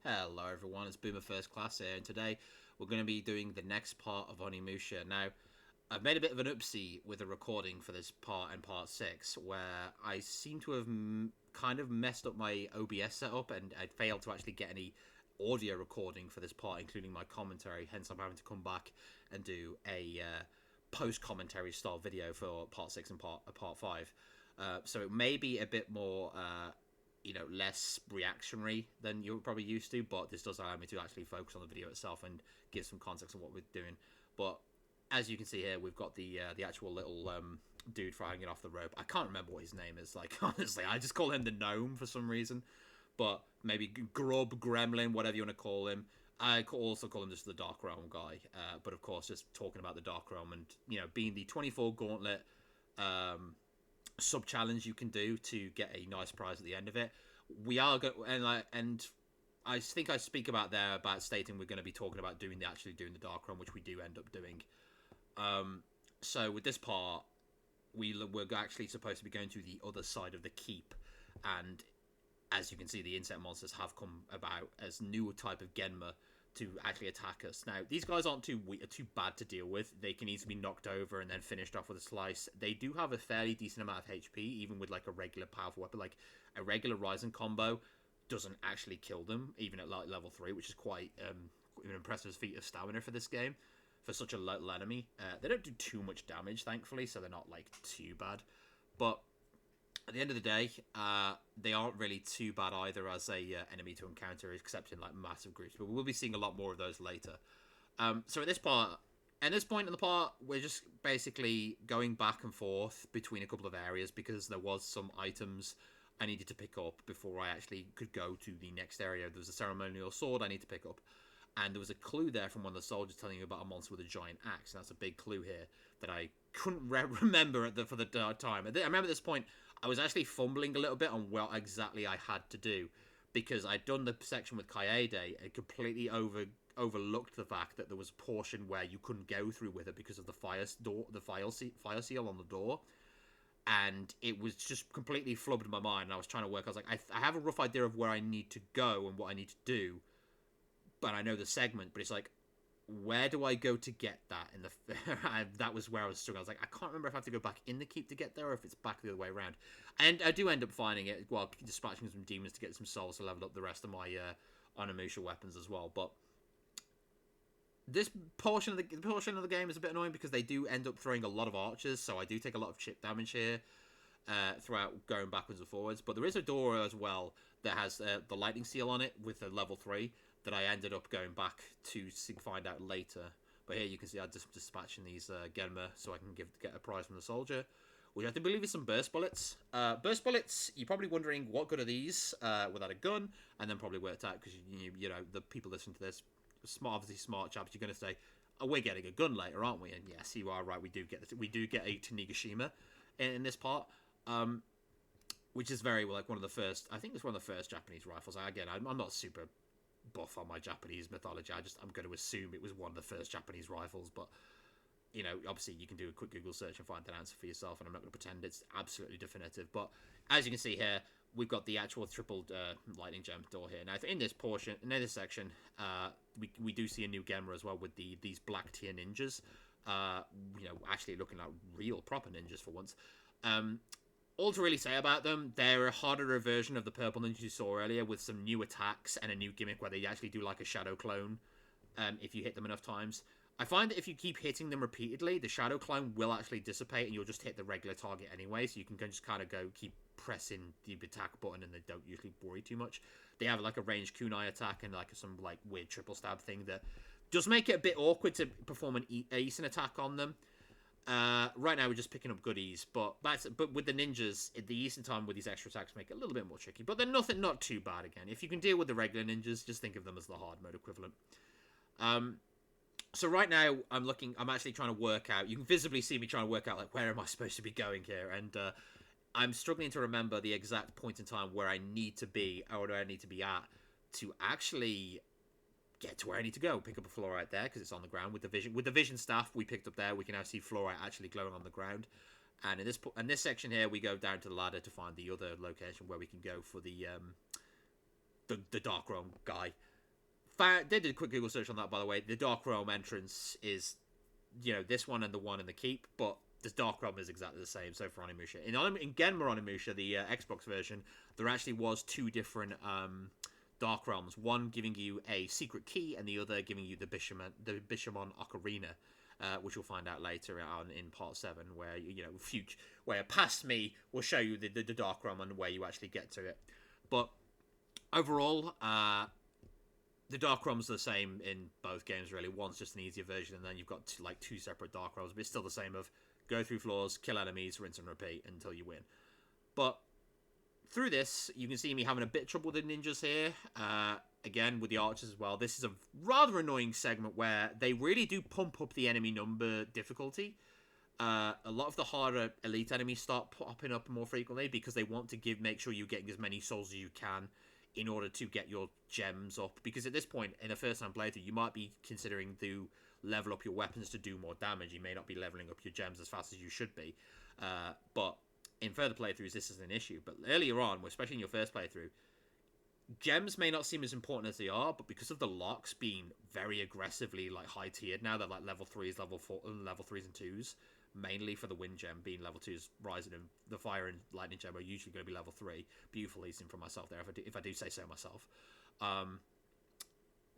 Hello everyone, it's Boomer First Class here, and today we're going to be doing the next part of Onimusha. Now, I've made a bit of an oopsie with the recording for this part and part 6, where I seem to have kind of messed up my OBS setup, and I failed to actually get any audio recording for this part, including my commentary, hence I'm having to come back and do a post-commentary style video for part 6 and part 5. So it may be a bit more less reactionary than you're probably used to, but this does allow me to actually focus on the video itself and give some context on what we're doing. But as you can see here, we've got the actual little dude hanging off the rope. I can't remember what his name is. Like, honestly, I just call him the gnome for some reason. But maybe Grub, Gremlin, whatever you want to call him. I also call him just the Dark Realm guy. But of course, just talking about the Dark Realm and, being the 24 Gauntlet sub challenge you can do to get a nice prize at the end of it. We are going, and I think I speak about there about stating we're going to be talking about doing the Dark Realm, which we do end up doing. So with this part, we're actually supposed to be going to the other side of the keep, and as you can see, the insect monsters have come about as new type of Genma to actually attack us. Now, these guys aren't too bad to deal with. They can easily be knocked over and then finished off with a slice. They do have a fairly decent amount of HP, even with like a regular powerful weapon. Like a regular Ryzen combo doesn't actually kill them, even at like level 3, which is quite an impressive feat of stamina for this game, for such a little enemy. They don't do too much damage, thankfully, so they're not like too bad. But at the end of the day, they aren't really too bad either as a enemy to encounter, except in like massive groups. But we'll be seeing a lot more of those later. So at this point in the part, we're just basically going back and forth between a couple of areas because there was some items I needed to pick up before I actually could go to the next area. There was a ceremonial sword I need to pick up. And there was a clue there from one of the soldiers telling you about a monster with a giant axe. And that's a big clue here that I couldn't remember for the time. I remember at this point, I was actually fumbling a little bit on what exactly I had to do. Because I'd done the section with Kaede and completely overlooked the fact that there was a portion where you couldn't go through with it because of the fire seal on the door. And it was just completely flubbed in my mind. And I was trying to work. I was like, I have a rough idea of where I need to go and what I need to do. But I know the segment, but it's like, where do I go to get that? That was where I was struggling. I was like, I can't remember if I have to go back in the keep to get there or if it's back the other way around. And I do end up finding it while dispatching some demons to get some souls to level up the rest of my Onimusha weapons as well. But this portion of the game is a bit annoying because they do end up throwing a lot of archers, so I do take a lot of chip damage here throughout going backwards and forwards. But there is a door as well that has the lightning seal on it with a level 3 that I ended up going back to find out later. But here you can see I'm just dispatching these Genma so I can get a prize from the soldier. We have to believe it's some burst bullets. Burst bullets, you're probably wondering what good are these without a gun, and then probably worked out because you know the people listening to this, obviously smart chaps, you're going to say, oh, we're getting a gun later, aren't we? And yes, you are right. We do get a Tanigashima in this part. Which is very like one of the first. I think it's one of the first Japanese rifles. Again, I'm not super buff on my Japanese mythology. I'm going to assume it was one of the first Japanese rifles, but obviously you can do a quick Google search and find that answer for yourself, and I'm not going to pretend it's absolutely definitive. But as you can see here, we've got the actual triple lightning gem door here. Now in this portion, in this section, we do see a new Genma as well with these black tier ninjas. Actually looking like real proper ninjas for once. All to really say about them, they're a harder version of the purple ninjas you saw earlier with some new attacks and a new gimmick where they actually do like a shadow clone if you hit them enough times. I find that if you keep hitting them repeatedly, the shadow clone will actually dissipate and you'll just hit the regular target anyway, so you can just kind of keep pressing the attack button and they don't usually worry too much. They have like a ranged kunai attack and like some like weird triple stab thing that does make it a bit awkward to perform an Aeson attack on them. Right now we're just picking up goodies, but with the ninjas, the Eastern time with these extra attacks make it a little bit more tricky. But they're not too bad again. If you can deal with the regular ninjas, just think of them as the hard mode equivalent. So right now I'm actually trying to work out. You can visibly see me trying to work out like where am I supposed to be going here, and I'm struggling to remember the exact point in time where I need to be or where I need to be at to actually get to where I need to go. Pick up a fluorite there because it's on the ground with the vision staff we picked up there. We can now see fluorite actually glowing on the ground. And in this section here, we go down to the ladder to find the other location where we can go for the Dark Realm guy. did a quick Google search on that, by the way. The Dark Realm entrance is, this one and the one in the Keep, but the Dark Realm is exactly the same. So for Onimusha, in Genma Onimusha, the Xbox version, there actually was two different Dark Realms. One giving you a secret key, and the other giving you the Bishamon Ocarina, which you'll find out later on in Part 7, where where past me will show you the Dark Realm and where you actually get to it. But overall, the Dark Realms are the same in both games, really. One's just an easier version, and then you've got two separate Dark Realms, but it's still the same of go through floors, kill enemies, rinse and repeat until you win. But through this, you can see me having a bit of trouble with the ninjas here. Again, with the archers as well. This is a rather annoying segment where they really do pump up the enemy number difficulty. A lot of the harder elite enemies start popping up more frequently because they want to make sure you're getting as many souls as you can in order to get your gems up. Because at this point, in a first-time playthrough, you might be considering to level up your weapons to do more damage. You may not be leveling up your gems as fast as you should be. But in further playthroughs, this is an issue. But earlier on, especially in your first playthrough, gems may not seem as important as they are, but because of the locks being very aggressively high-tiered now, they're like level 3s, level 3s and 2s, mainly for the wind gem being level 2s rising, and the fire and lightning gem are usually going to be level 3. Beautiful leasing from myself there, if I do say so myself.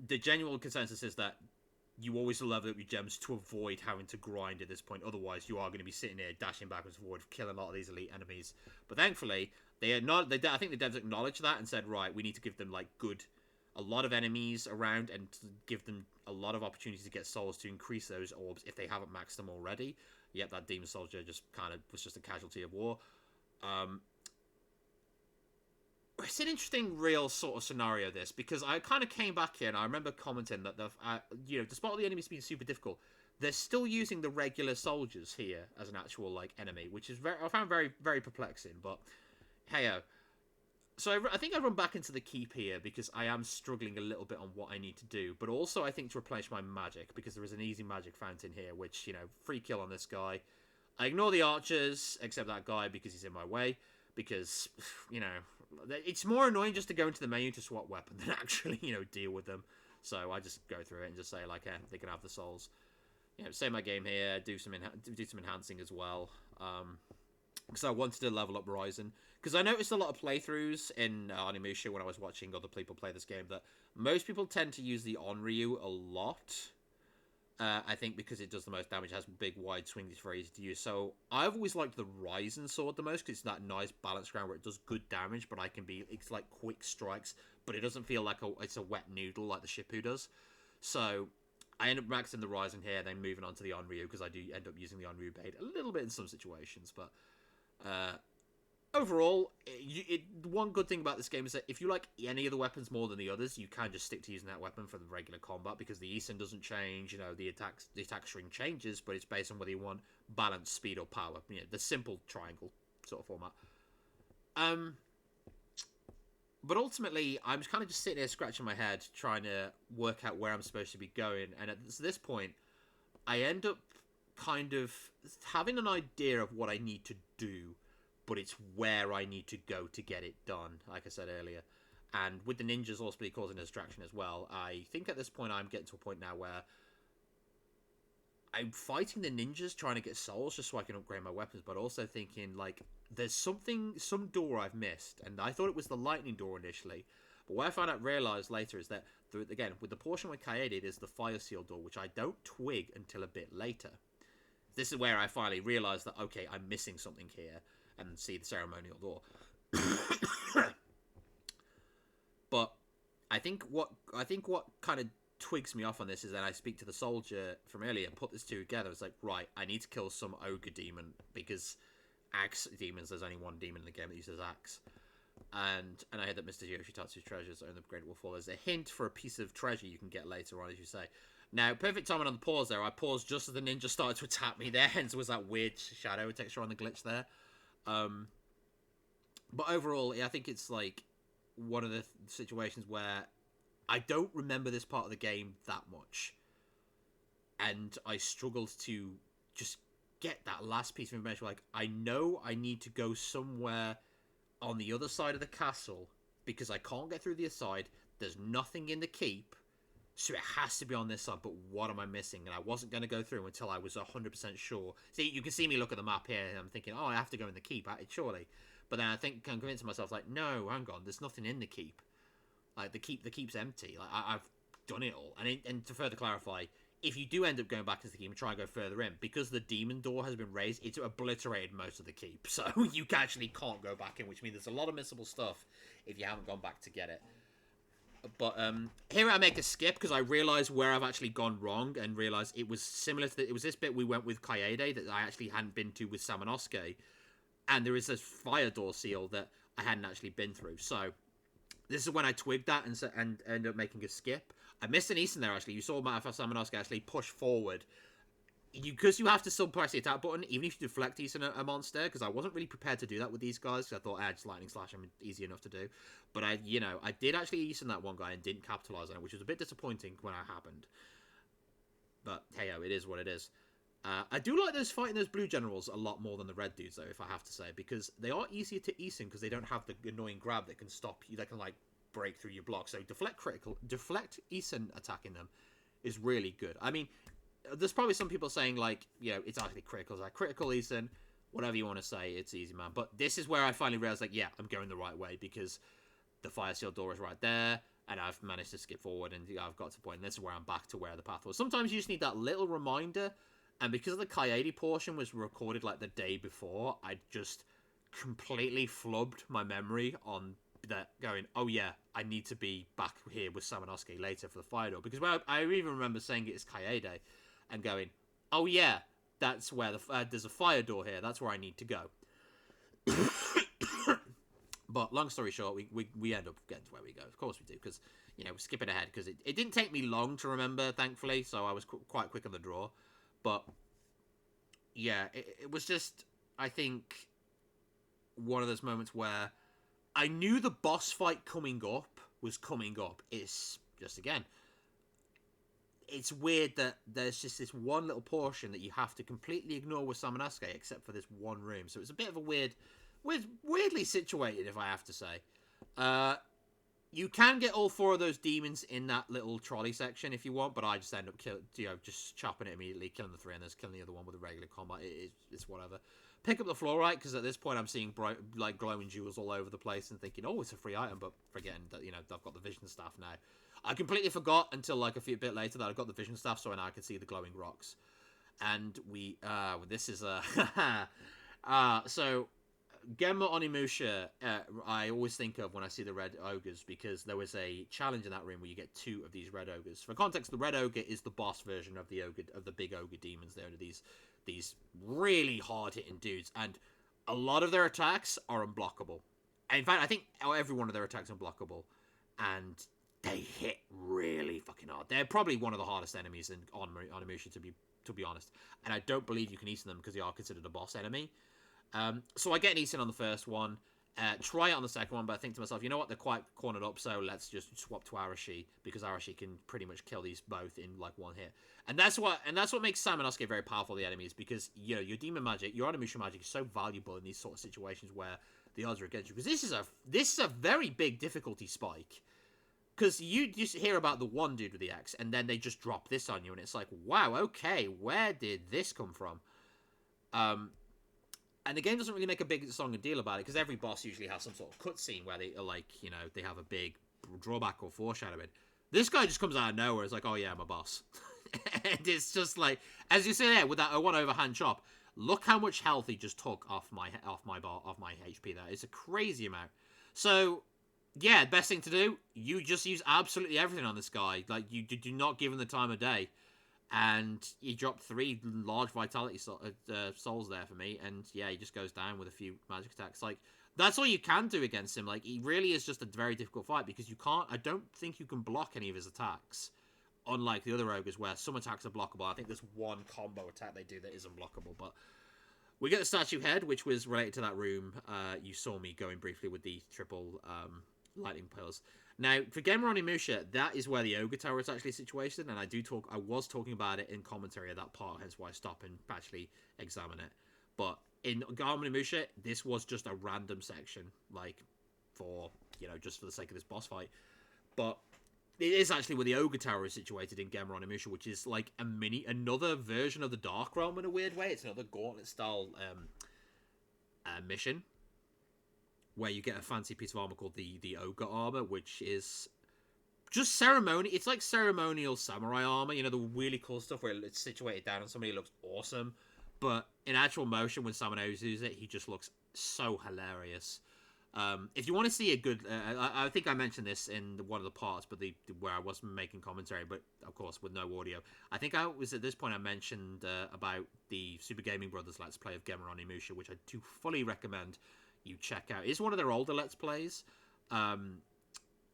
The general consensus is that you always level up your gems to avoid having to grind at this point. Otherwise, you are going to be sitting there dashing backwards and forward, killing a lot of these elite enemies. But thankfully, I think the devs acknowledged that and said, right, we need to give them a lot of enemies around and to give them a lot of opportunities to get souls to increase those orbs if they haven't maxed them already. Yet that demon soldier was just a casualty of war. It's an interesting, real sort of scenario, this, because I kind of came back here and I remember commenting that despite all the enemies being super difficult, they're still using the regular soldiers here as an actual enemy, which is I found very, very perplexing. But heyo. So I think I run back into the keep here because I am struggling a little bit on what I need to do, but also I think to replenish my magic, because there is an easy magic fountain here, which, free kill on this guy. I ignore the archers, except that guy because he's in my way, because, it's more annoying just to go into the menu to swap weapon than actually, deal with them. So I just go through it and just say, they can have the souls. Save my game here, do some enhancing as well. Because I wanted to level up Ryzen. Because I noticed a lot of playthroughs in Onimusha when I was watching other people play this game that most people tend to use the Onryu a lot. I think because it does the most damage, it has big wide swings, it's very easy to use. So I've always liked the Ryzen sword the most because it's that nice balanced ground where it does good damage, but it's like quick strikes, but it doesn't feel like it's a wet noodle like the Shippu does. So I end up maxing the Ryzen here, then moving on to the Onryu because I do end up using the Onryu blade a little bit in some situations, but overall, one good thing about this game is that if you like any of the weapons more than the others, you can just stick to using that weapon for the regular combat because the Eason doesn't change. The attack string changes, but it's based on whether you want balance, speed, or power. The simple triangle sort of format. But ultimately, I'm kind of just sitting here scratching my head, trying to work out where I'm supposed to be going. And at this point, I end up kind of having an idea of what I need to do, but it's where I need to go to get it done, like I said earlier. And with the ninjas also causing a distraction as well, I think at this point I'm getting to a point now where I'm fighting the ninjas trying to get souls just so I can upgrade my weapons, but also thinking, there's some door I've missed, and I thought it was the lightning door initially, but what I realized later is that, again, with the portion with Kaede, there's the fire seal door, which I don't twig until a bit later. This is where I finally realized that, okay, I'm missing something here, and see the ceremonial door. But I think what kind of twigs me off on this is that I speak to the soldier from earlier and put this two together. It's like, right, I need to kill some ogre demon because axe demons, there's only one demon in the game that uses axe. And I heard that Mr. Yoshitatsu's treasures own the Great Wolf Fall. There's a hint for a piece of treasure you can get later on, as you say. Now, perfect timing on the pause there. I paused just as the ninja started to attack me there, hence was that weird shadow texture on the glitch there. But overall, I think it's one of the situations where I don't remember this part of the game that much, and I struggled to just get that last piece of information. I know I need to go somewhere on the other side of the castle because I can't get through the side. There's nothing in the keep, So it has to be on this side, but what am I missing? And I wasn't going to go through until I was 100% sure. See, you can see me look at the map here, and I'm thinking, oh, I have to go in the keep, surely. But then I think I'm convincing myself, like, no, hang on, there's nothing in the keep. Like, the keep's empty. Like, I've done it all. And to further clarify, if you do end up going back into the keep and try and go further in, because the demon door has been raised, it's obliterated most of the keep. So you actually can't go back in, which means there's a lot of missable stuff if you haven't gone back to get it. But here I make a skip because I realised where I've actually gone wrong and realised it was similar to it was this bit we went with Kaede that I actually hadn't been to with Samanosuke, and there is this fire door seal that I hadn't actually been through. So this is when I twigged that and ended up making a skip. I missed an Eason there actually. You saw Samanosuke actually push forward. Because you have to still press the attack button, even if you deflect Eason a monster, because I wasn't really prepared to do that with these guys, because I thought, just lightning slash them easy enough to do. But I did actually Eason that one guy and didn't capitalize on it, which was a bit disappointing when it happened. But hey-o, it is what it is. I do like those fighting those blue generals a lot more than the red dudes, though, if I have to say, because they are easier to Eason because they don't have the annoying grab that can stop you, that can like break through your block. So deflect Eason attacking them is really good. I mean, there's probably some people saying, like, it's actually critical. It's like, critical Eason, whatever you want to say, it's easy, man. But this is where I finally realized, like, yeah, I'm going the right way because the fire seal door is right there, and I've managed to skip forward, and I've got to the point, and this is where I'm back to where the path was. Sometimes you just need that little reminder, and because the Kaede portion was recorded, like, the day before, I just completely flubbed my memory on that, going, oh, yeah, I need to be back here with Samanosuke later for the fire door. Because I even remember saying it as Kaede, and going, oh yeah, that's where there's a fire door here. That's where I need to go. But long story short, we end up getting to where we go. Of course we do, because we're skipping ahead because it didn't take me long to remember, thankfully. So I was quite quick on the draw. But yeah, it was just, I think, one of those moments where I knew the boss fight coming up was coming up. It's just, again, it's weird that there's just this one little portion that you have to completely ignore with Samanosuke, except for this one room. So it's a bit of a weirdly situated, if I have to say. You can get all four of those demons in that little trolley section if you want, but I just end up just chopping it immediately, killing the three, and then killing the other one with a regular combat. It's whatever. Pick up the fluorite, because at this point I'm seeing bright, like, glowing jewels all over the place and thinking, oh, it's a free item, but forgetting that, I've got the vision staff now. I completely forgot until, like, a bit later that I got the vision staff, so now I can see the glowing rocks. And this is so Genma Onimusha, I always think of when I see the red ogres, because there was a challenge in that room where you get 2 of these red ogres. For context, the red ogre is the boss version of the big ogre demons. They're these really hard-hitting dudes, and a lot of their attacks are unblockable. And in fact, I think every one of their attacks is unblockable, and they hit really fucking hard. They're probably one of the hardest enemies in Onimusha, to be honest. And I don't believe you can Eason them because they are considered a boss enemy. So I get an Eason on the first one, try it on the second one, but I think to myself, you know what, they're quite cornered up, so let's just swap to Arashi, because Arashi can pretty much kill these both in, like, one hit. And that's what makes Samanosuke very powerful, the enemies, because, your demon magic, your Onimusha magic is so valuable in these sort of situations where the odds are against you, because this is a very big difficulty spike. Because you just hear about the one dude with the X, and then they just drop this on you, and it's like, wow, okay, where did this come from? And the game doesn't really make a big song and deal about it, because every boss usually has some sort of cutscene where they are like, they have a big drawback or foreshadowing. This guy just comes out of nowhere. It's like, oh yeah, I'm a boss. And it's just like, as you say there, with that 1 overhand chop, look how much health he just took off my HP there. It's a crazy amount. So, yeah, best thing to do, you just use absolutely everything on this guy. Like, you do not give him the time of day. And he dropped 3 large vitality souls there for me. And yeah, he just goes down with a few magic attacks. Like, that's all you can do against him. Like, he really is just a very difficult fight, because I don't think you can block any of his attacks. Unlike the other ogres, where some attacks are blockable. I think there's one combo attack they do that is unblockable. But we get the statue head, which was related to that room. You saw me going briefly with the triple lightning pillars. Now, for Genma Onimusha, that is where the Ogre Tower is actually situated, and I was talking about it in commentary at that part, hence why I stopped and actually examine it. But in Genma Onimusha, this was just a random section, like, for, just for the sake of this boss fight. But it is actually where the Ogre Tower is situated in Genma Onimusha, which is like another version of the Dark Realm in a weird way. It's another Gauntlet style mission where you get a fancy piece of armor called the Ogre Armor, which is just ceremony. It's like ceremonial samurai armor, you know, the really cool stuff where it's situated down on somebody. It looks awesome, but in actual motion, when someone uses it, he just looks so hilarious. If you want to see a good, I think I mentioned this in one of the parts, but where I was making commentary, but of course with no audio. I think I was at this point I mentioned about the Super Gaming Brothers Let's Play of Genma Onimusha, which I do fully recommend you check out. It's one of their older Let's Plays, and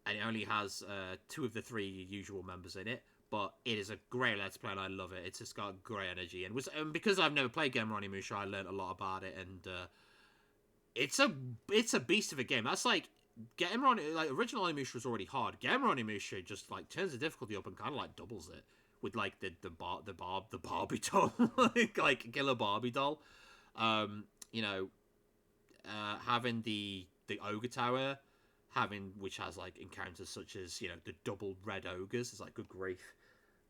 it only has 2 of the 3 usual members in it, but it is a great Let's Play, and I love it. It's just got great energy, and because I've never played Genma Onimusha, I learned a lot about it, and it's a beast of a game. That's like original Onimusha was already hard. Genma Onimusha just like turns the difficulty up and kind of like doubles it with like the Barbie doll, like killer Barbie doll. You know, having the Ogre Tower, which has like encounters such as, you know, the double red ogres. It's like, good grief.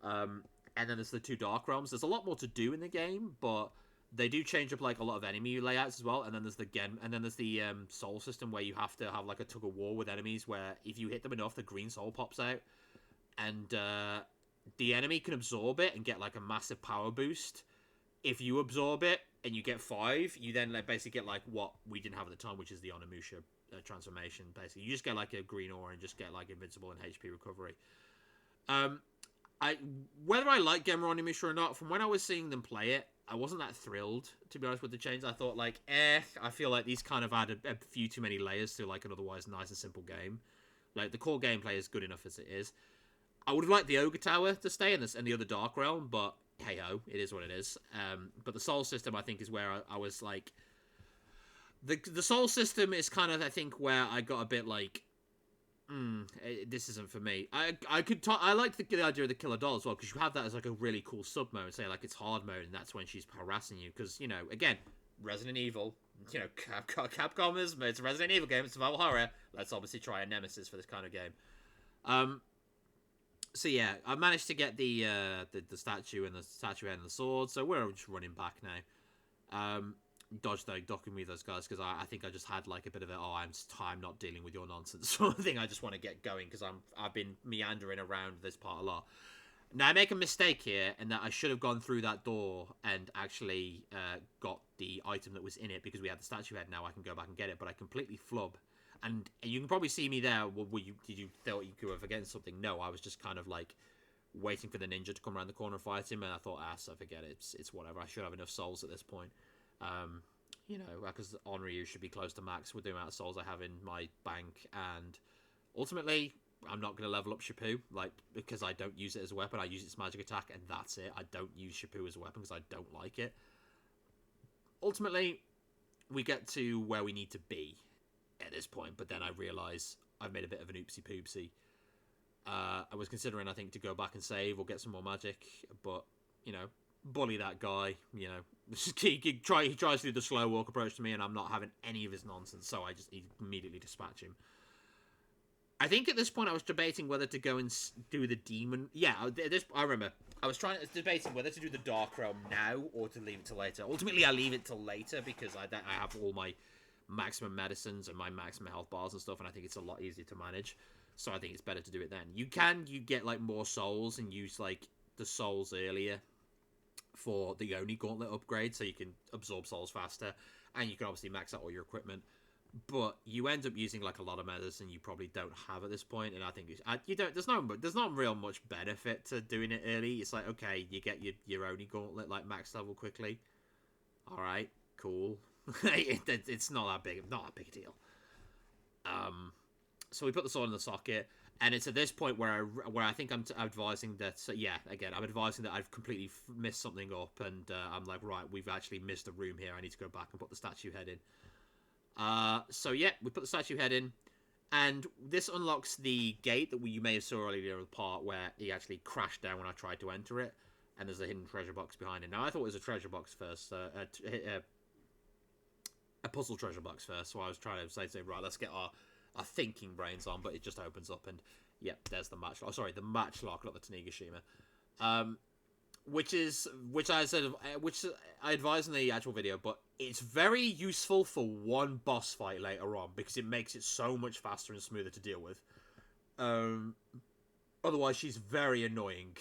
And then there's the 2 Dark Realms. There's a lot more to do in the game, but they do change up like a lot of enemy layouts as well. And then there's the soul system where you have to have like a tug of war with enemies, where if you hit them enough, the green soul pops out, and the enemy can absorb it and get like a massive power boost. If you absorb it and you get 5, you then basically get like what we didn't have at the time, which is the Onimusha transformation. Basically, you just get like a green aura and just get like invincible and HP recovery. Whether I like Genma Onimusha or not, from when I was seeing them play it, I wasn't that thrilled, to be honest, with the change. I thought like, I feel like these kind of add a few too many layers to like an otherwise nice and simple game. Like, the core gameplay is good enough as it is. I would have liked the Ogre Tower to stay in the other Dark Realm, but hey ho, it is what it is. But the soul system, I think, is where I was like, the soul system is kind of, I think, where I got a bit like, this isn't for me. I like the idea of the killer doll as well, because you have that as like a really cool sub mode. Say like it's hard mode, and that's when she's harassing you. Because, you know, again, Resident Evil, you know, Capcom it's a Resident Evil game, it's survival horror. Let's obviously try a nemesis for this kind of game. So yeah, I managed to get the statue and the statuette and the sword. So we're just running back now. Dodge though, docking me those guys, because I think I just had like a bit of I'm not dealing with your nonsense sort of thing. I just want to get going because I've been meandering around this part a lot. Now I make a mistake here, and that I should have gone through that door and actually got the item that was in it, because we had the statue head. Now I can go back and get it, but I completely flub. And you can probably see me there. Did you thought you were forgetting something? No, I was just kind of like waiting for the ninja to come around the corner and fight him, and I thought, so forget it. It's whatever. I should have enough souls at this point. You know, because Onryu should be close to max with the amount of souls I have in my bank, and ultimately, I'm not going to level up Shippu, like, because I don't use it as a weapon. I use its magic attack, and that's it. I don't use Shippu as a weapon because I don't like it. Ultimately, we get to where we need to be at this point, but then I realise I've made a bit of an oopsie-poopsie. I was considering, I think, to go back and save or get some more magic, but, you know, bully that guy, you know. He tries to do the slow walk approach to me, and I'm not having any of his nonsense, so I just immediately dispatch him. I think at this point I was debating whether to go and do the demon. Yeah, I remember. I was debating whether to do the Dark Realm now or to leave it till later. Ultimately, I leave it till later because I have all my maximum medicines and my maximum health bars and stuff, and I think it's a lot easier to manage. So I think it's better to do it then. You get like more souls and use like the souls earlier for the Oni Gauntlet upgrade, so you can absorb souls faster, and you can obviously max out all your equipment. But you end up using like a lot of medicine you probably don't have at this point, and I think there's not real much benefit to doing it early. It's like, okay, you get your Oni Gauntlet like max level quickly. All right, cool. It's not that big a deal. So we put the sword in the socket. And it's at this point where I think I'm advising that, I'm advising that I've completely messed something up, and I'm like, right, we've actually missed a room here. I need to go back and put the statue head in. So yeah, we put the statue head in, and this unlocks the gate that you may have saw earlier in the part where he actually crashed down when I tried to enter it, and there's a hidden treasure box behind it. Now, I thought it was a treasure box first, a puzzle treasure box first, so I was trying to say, right, let's get our thinking brains on, but it just opens up, and Yep, there's the matchlock. Oh, sorry, the matchlock, not the Tanigashima. Which I advise in the actual video, but it's very useful for one boss fight later on because it makes it so much faster and smoother to deal with. Otherwise, she's very annoying.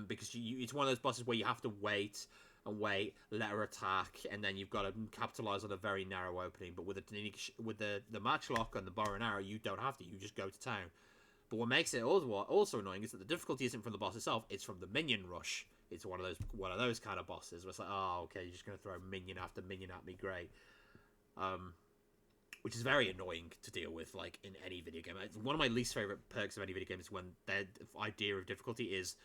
Because it's one of those bosses where you have to wait and wait, let her attack, and then you've got to capitalize on a very narrow opening. But with the matchlock and the bow and arrow, you don't have to. You just go to town. But what makes it also annoying is that the difficulty isn't from the boss itself; it's from the minion rush. It's one of those kind of bosses where it's like, oh, okay, you're just gonna throw minion after minion at me, great. Which is very annoying to deal with, like, in any video game. One of my least favorite perks of any video game is when their idea of difficulty is,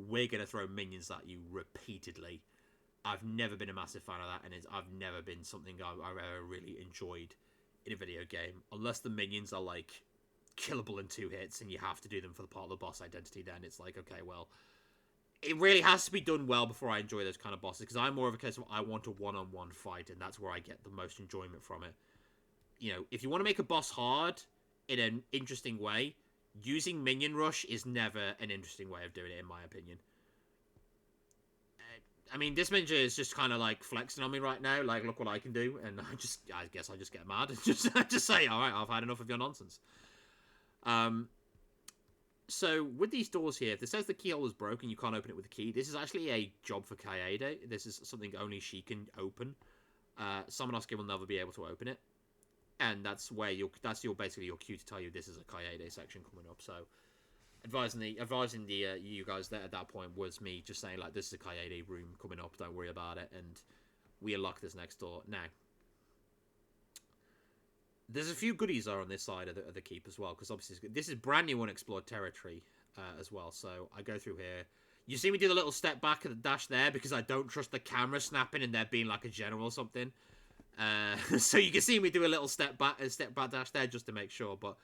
we're gonna throw minions at you repeatedly. I've never been a massive fan of that, and I've never been something I've ever really enjoyed in a video game, unless the minions are like killable in 2 hits and you have to do them for the part of the boss identity. Then it's like, okay, well, it really has to be done well before I enjoy those kind of bosses, because I'm more of a case of I want a one-on-one fight, and that's where I get the most enjoyment from it. You know, if you want to make a boss hard in an interesting way, using minion rush is never an interesting way of doing it, in my opinion. I mean, this ninja is just kind of like flexing on me right now, like, look what I can do, and I guess I just get mad and just say, all right, I've had enough of your nonsense. So with these doors here, if it says the keyhole is broken, you can't open it with a key. This is actually a job for Kaede. This is something only she can open. Samanosuke will never be able to open it, and that's basically your cue to tell you this is a Kaede section coming up. So advising you guys there at that point was me just saying, like, this is a Kaede room coming up. Don't worry about it, and we unlock this next door now. There's a few goodies are on this side of the keep as well, because obviously this is brand new unexplored territory as well. So I go through here. You see me do the little step back and the dash there because I don't trust the camera snapping and there being like a general or something. So you can see me do a little step back dash there just to make sure. But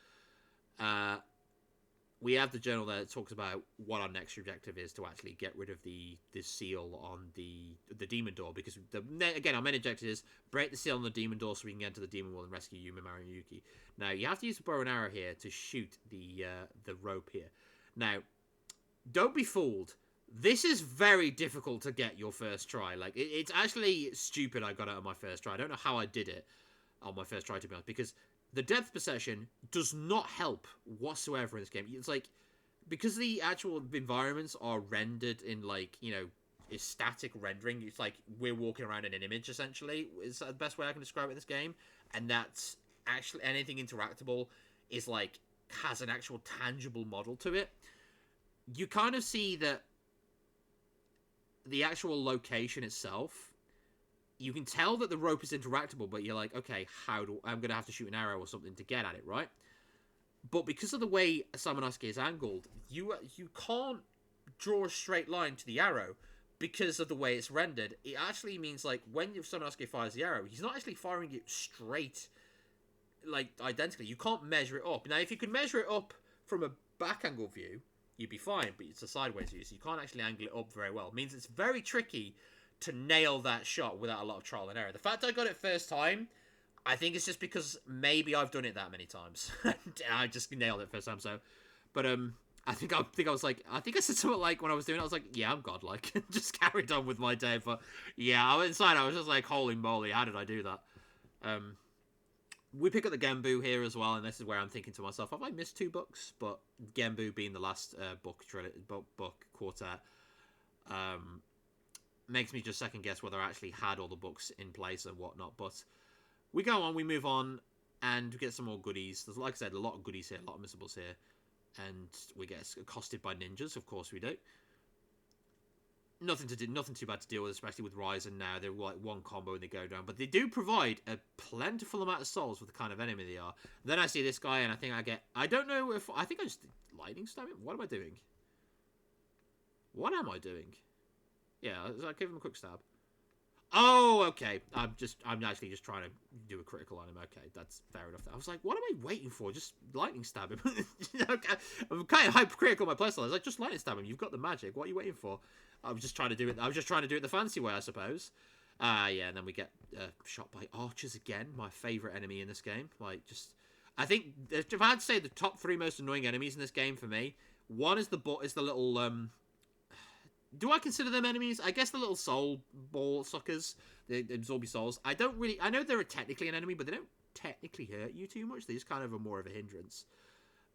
we have the journal there that talks about what our next objective is, to actually get rid of the seal on the demon door, because again, our main objective is break the seal on the demon door so we can get into the demon world and rescue Yuma, Mario, and Yuki. Now you have to use the bow and arrow here to shoot the rope here. Now, don't be fooled. This is very difficult to get your first try. Like, it's actually stupid I got it on my first try. I don't know how I did it on my first try, to be honest, because the depth perception does not help whatsoever in this game. It's like, because the actual environments are rendered in, like, you know, it's static rendering. It's like we're walking around in an image, essentially. Is the best way I can describe it in this game. And that's actually, anything interactable is like, has an actual tangible model to it. You kind of see that the actual location itself, you can tell that the rope is interactable, but you're like, okay, I'm going to have to shoot an arrow or something to get at it, right? But because of the way Samanosuke is angled, you can't draw a straight line to the arrow because of the way it's rendered. It actually means, like, when Samanosuke fires the arrow, he's not actually firing it straight, like, identically. You can't measure it up. Now, if you could measure it up from a back angle view, you'd be fine, but it's a sideways view, so you can't actually angle it up very well. It means it's very tricky to nail that shot without a lot of trial and error. The fact I got it first time, I think it's just because maybe I've done it that many times. I just nailed it first time, so. But I think I said something like, when I was doing it, I was like, yeah, I'm godlike. Just carried on with my day, but yeah, I was just like, holy moly, how did I do that? We pick up the Genbu here as well, and this is where I'm thinking to myself, have I missed 2 books? But Genbu being the last book quartet, makes me just second guess whether I actually had all the books in place and whatnot. But we go on, we move on, and we get some more goodies. There's, like I said, a lot of goodies here, a lot of missables here, and we get accosted by ninjas. Of course we do. Nothing too bad to deal with, especially with Ryzen now. They're like one combo and they go down, but they do provide a plentiful amount of souls for the kind of enemy they are. Then I see this guy, and I think I don't know if I think I just lightning stab him. What am I doing? What am I doing? Yeah, I give him a quick stab. Oh, okay. I'm actually just trying to do a critical on him. Okay, that's fair enough. I was like, what am I waiting for? Just lightning stab him. Okay. I'm kind of hypercritical on my playstyle. I was like, just lightning stab him. You've got the magic. What are you waiting for? I was just trying to do it the fancy way, I suppose. Yeah, and then we get shot by archers again. My favourite enemy in this game. Like, just... I think if I had to say the top 3 most annoying enemies in this game for me, one is the little do I consider them enemies? I guess the little soul ball suckers, they absorb your souls. I know they're technically an enemy, but they don't technically hurt you too much. They just kind of are more of a hindrance.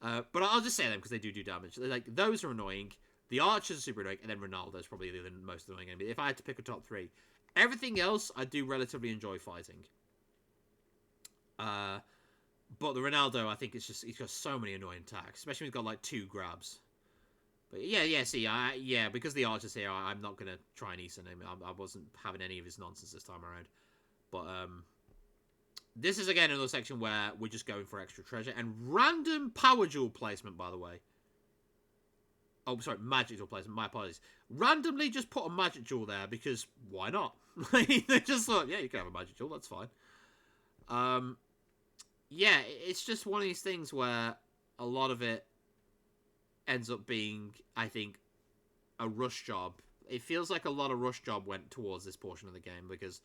But I'll just say them because they do damage. Like, those are annoying. The archers are super annoying, and then Ronaldo's probably the most annoying enemy. If I had to pick a top 3, everything else I do relatively enjoy fighting. But the Ronaldo, I think he's got so many annoying attacks, especially when he's got like 2 grabs. But yeah, because the archer's here, I'm not gonna try and Eason him. I wasn't having any of his nonsense this time around. But this is again another section where we're just going for extra treasure and random power jewel placement, by the way. Oh, sorry, magic jewel placement. My apologies. Randomly just put a magic jewel there because why not? They just thought, yeah, you can have a magic jewel. That's fine. Yeah, it's just one of these things where a lot of it ends up being, I think, a rush job. It feels like a lot of rush job went towards this portion of the game because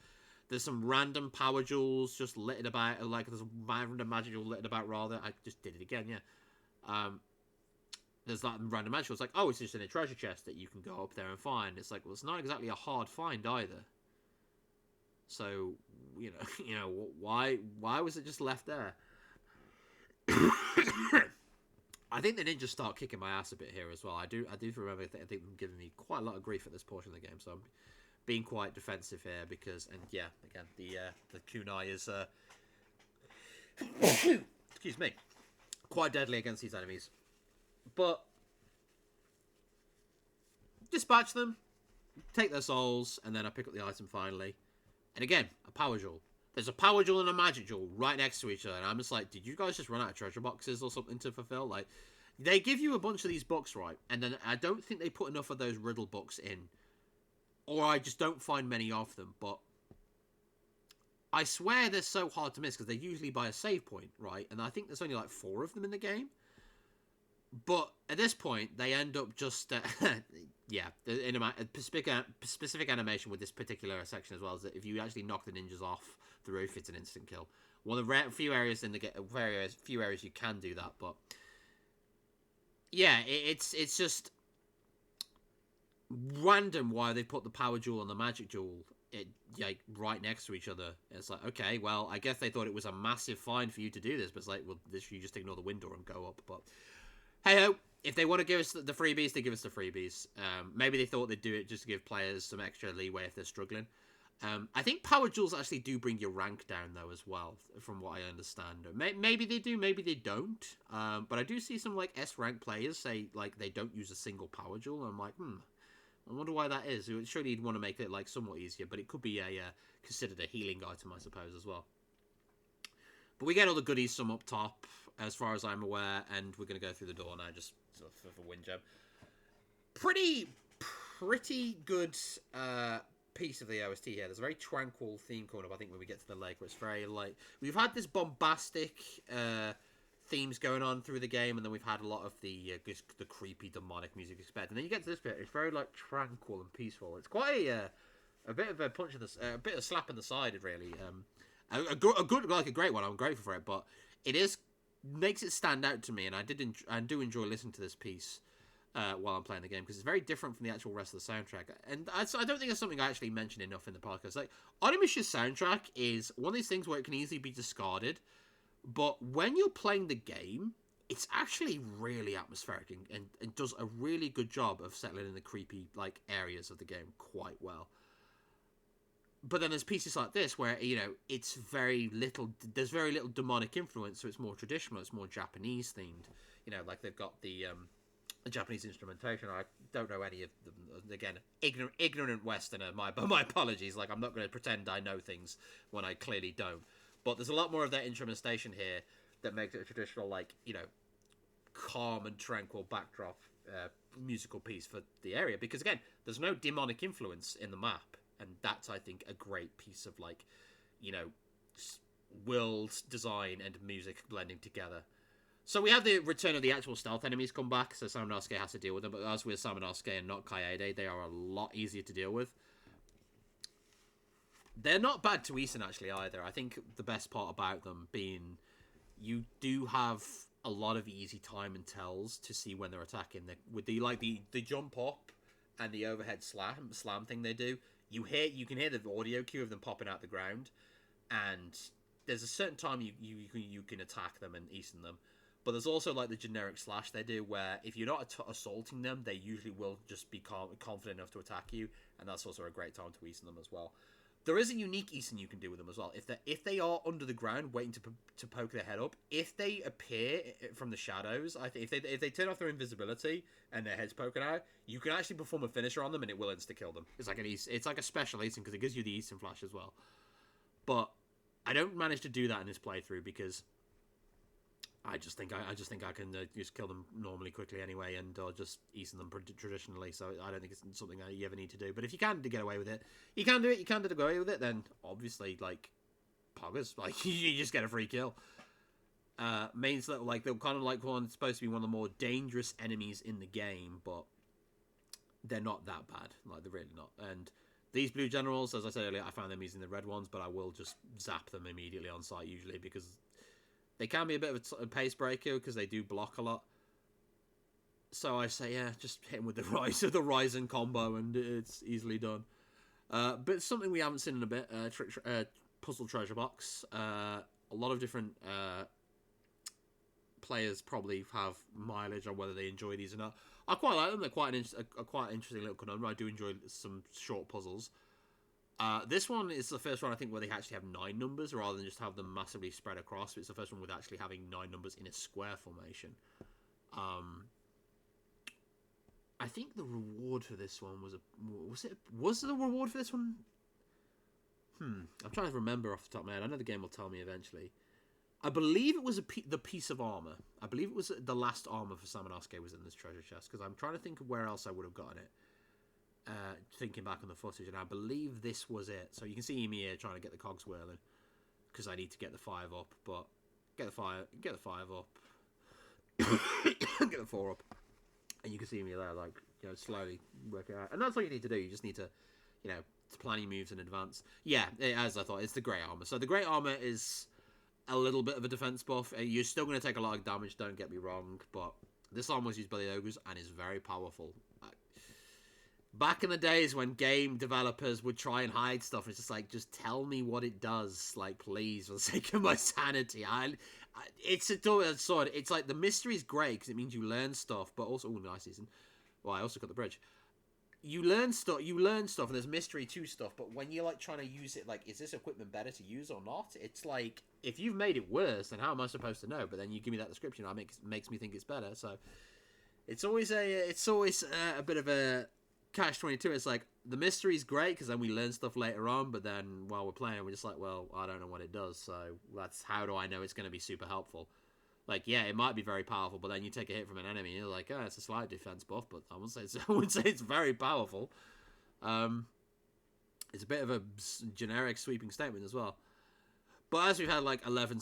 there's some random power jewels just littered about, like there's a random magic jewel littered about rather. I just did it again, yeah. There's that random magic jewel. It's like, oh, it's just in a treasure chest that you can go up there and find. It's like, well, it's not exactly a hard find either. So, you know, why was it just left there? I think the ninjas start kicking my ass a bit here as well. I do remember. I think them giving me quite a lot of grief at this portion of the game, so I'm being quite defensive here because, and yeah, again, the kunai is excuse me, quite deadly against these enemies. But dispatch them, take their souls, and then I pick up the item finally. And again, a power jewel. There's a power jewel and a magic jewel right next to each other. And I'm just like, did you guys just run out of treasure boxes or something to fulfill? Like, they give you a bunch of these books, right? And then I don't think they put enough of those riddle books in. Or I just don't find many of them. But I swear they're so hard to miss because they're usually by a save point, right? And I think there's only like 4 of them in the game. But at this point, they end up just... yeah, in a specific animation with this particular section as well is that if you actually knock the ninjas off the roof, it's an instant kill. One of the few areas in the few areas you can do that, but yeah, it's just random why they put the power jewel and the magic jewel like right next to each other. It's like, okay, well, I guess they thought it was a massive fine for you to do this, but it's like, well, you just ignore the window and go up. But hey ho. If they want to give us the freebies, they give us the freebies. Maybe they thought they'd do it just to give players some extra leeway if they're struggling. I think power jewels actually do bring your rank down, though, as well, from what I understand. Maybe they do, maybe they don't. But I do see some, like, S-rank players say, like, they don't use a single power jewel. I'm like, I wonder why that is. Surely you'd want to make it, like, somewhat easier. But it could be considered a healing item, I suppose, as well. But we get all the goodies from up top, as far as I'm aware. And we're going to go through the door now, just sort of for wind gem. Pretty good piece of the OST here. There's a very tranquil theme coming up, I think, when we get to the lake, where it's very, like... We've had this bombastic themes going on through the game, and then we've had a lot of the creepy, demonic music expected. And then you get to this bit, it's very, like, tranquil and peaceful. It's quite a bit of a punch in the... a bit of a slap in the side, really. A good, like, a great one. I'm grateful for it, but it is... makes it stand out to me, and I do enjoy listening to this piece while I'm playing the game, because it's very different from the actual rest of the soundtrack. And I don't think it's something I actually mentioned enough in the podcast. Like, Onimusha's soundtrack is one of these things where it can easily be discarded, but when you're playing the game, it's actually really atmospheric and does a really good job of settling in the creepy, like, areas of the game quite well. But then there's pieces like this where, you know, it's there's very little demonic influence, so it's more traditional, it's more Japanese themed. You know, like they've got the Japanese instrumentation. I don't know any of them. Again, ignorant Westerner, my apologies. Like, I'm not going to pretend I know things when I clearly don't. But there's a lot more of that instrumentation here that makes it a traditional, like, you know, calm and tranquil backdrop musical piece for the area. Because, again, there's no demonic influence in the map. And that's, I think, a great piece of, like, you know, world design and music blending together. So we have the return of the actual stealth enemies come back, so Samanosuke has to deal with them. But as with Samanosuke and not Kaede, they are a lot easier to deal with. They're not bad to Eason, actually, either. I think the best part about them being, you do have a lot of easy time and tells to see when they're attacking. With the jump up and the overhead slam thing they do. You can hear the audio cue of them popping out the ground, and there's a certain time you can attack them and Eason them. But there's also like the generic slash they do, where if you're not assaulting them, they usually will just be confident enough to attack you, and that's also a great time to Eason them as well. There is a unique Eason you can do with them as well. If they are under the ground waiting to poke their head up, if they appear from the shadows, if they turn off their invisibility and their head's poking out, you can actually perform a finisher on them and it will insta kill them. It's like a special Eason because it gives you the Eason flash as well. But I don't manage to do that in this playthrough because I just think I can just kill them normally quickly anyway, and just Eason them traditionally. So I don't think it's something that you ever need to do. But if you can get away with it, you can do it. You can get away with it. Then obviously, like poggers, like you just get a free kill. Main's like they're kind of like supposed to be one of the more dangerous enemies in the game, but they're not that bad. Like they're really not. And these blue generals, as I said earlier, I found them using the red ones, but I will just zap them immediately on sight usually because they can be a bit of a pace breaker because they do block a lot. So I say, yeah, just hit him with the Ryzen combo and it's easily done. But it's something we haven't seen in a bit. Puzzle treasure box. A lot of different players probably have mileage on whether they enjoy these or not. I quite like them. They're quite interesting little conundrum. I do enjoy some short puzzles. This one is the first one I think where they actually have 9 numbers rather than just have them massively spread across. It's the first one with actually having 9 numbers in a square formation. I think the reward for this one was the reward for this one? I'm trying to remember off the top of my head. I know the game will tell me eventually. I believe it was the piece of armor. I believe it was the last armor for Samanosuke was in this treasure chest because I'm trying to think of where else I would have gotten it. Thinking back on the footage, and I believe this was it. So you can see me here trying to get the cogs whirling because I need to get the 5 up, but get the 5 up, get the 4 up, and you can see me there, like slowly working out. And that's all you need to do. You just need to, to plan your moves in advance. Yeah, as I thought, it's the grey armor. So the grey armor is a little bit of a defense buff. You're still going to take a lot of damage. Don't get me wrong, but this armor was used by the ogres and is very powerful. Back in the days when game developers would try and hide stuff, it's just like, just tell me what it does, like, please, for the sake of my sanity. It's a double-edged sword. It's like the mystery is great because it means you learn stuff, but also, nice season. Well, I also got the bridge. You learn stuff, and there's mystery to stuff. But when you're like trying to use it, like, is this equipment better to use or not? It's like, if you've made it worse, then how am I supposed to know? But then you give me that description, it makes me think it's better. So it's always a bit of a catch-22. It's like the mystery's great because then we learn stuff later on, but then while we're playing, we're just like, well, I don't know what it does, so that's how do I know it's going to be super helpful? Like, yeah, it might be very powerful, but then you take a hit from an enemy, and you're like, oh, it's a slight defense buff, but I wouldn't say it's very powerful. It's a bit of a generic sweeping statement as well. But as we've had like 11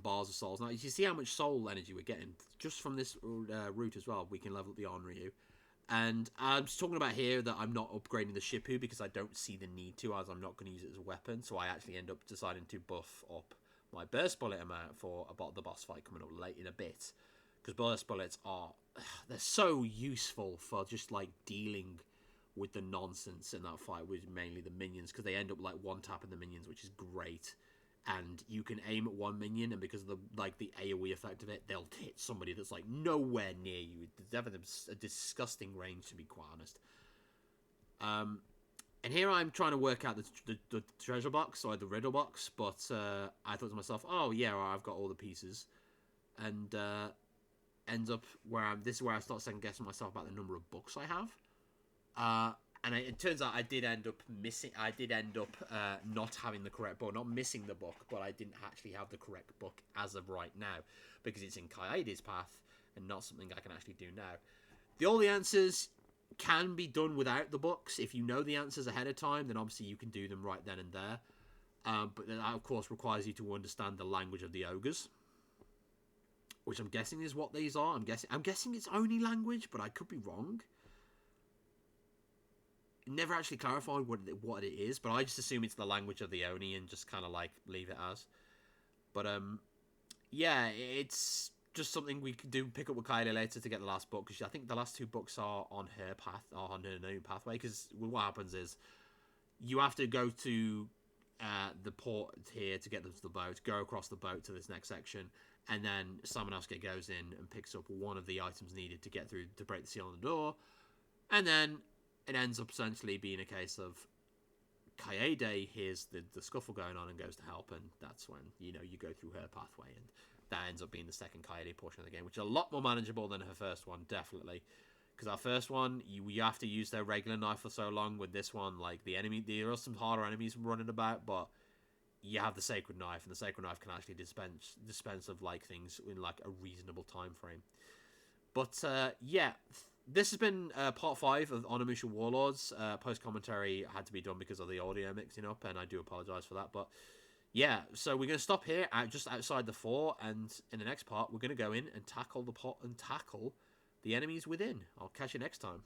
bars of souls, now you see how much soul energy we're getting just from this route as well. We can level up the Onryu. And I'm just talking about here that I'm not upgrading the Shippu because I don't see the need to, as I'm not going to use it as a weapon. So I actually end up deciding to buff up my burst bullet amount for about the boss fight coming up late in a bit. Because burst bullets they're so useful for just like dealing with the nonsense in that fight with mainly the minions. Because they end up like one-tapping the minions, which is great. And you can aim at one minion, and because of the AoE effect of it, they'll hit somebody that's like nowhere near you. It's having a disgusting range, to be quite honest. And here I'm trying to work out the treasure box or the riddle box, but I thought to myself, oh yeah, I've got all the pieces, and ends up this is where I start second guessing myself about the number of books I have. And it turns out I did end up not having the correct book, not missing the book, but I didn't actually have the correct book as of right now because it's in Kaede's path and not something I can actually do now. All the answers can be done without the books. If you know the answers ahead of time, then obviously you can do them right then and there. But that, of course, requires you to understand the language of the ogres, which I'm guessing is what these are. I'm guessing it's Oni language, but I could be wrong. Never actually clarified what it is, but I just assume it's the language of the Oni and just kind of like leave it as. But yeah, it's just something we could do pick up with Kylie later to get the last book, because I think the last two books are on her path, or on her new pathway. Because what happens is you have to go to the port here to get them to the boat, go across the boat to this next section, and then Samanosuke goes in and picks up one of the items needed to get through to break the seal on the door, and then it ends up essentially being a case of Kaede hears the scuffle going on and goes to help, and that's when you go through her pathway, and that ends up being the second Kaede portion of the game, which is a lot more manageable than her first one, definitely. Because our first one, you have to use their regular knife for so long. With this one, like there are some harder enemies running about, but you have the sacred knife, and the sacred knife can actually dispense of like things in like a reasonable time frame. But yeah, this has been part 5 of Onimusha Warlords. Post commentary had to be done because of the audio mixing up, and I do apologize for that. But yeah, so we're going to stop here just outside the fort, and in the next part, we're going to go in and tackle the pot and tackle the enemies within. I'll catch you next time.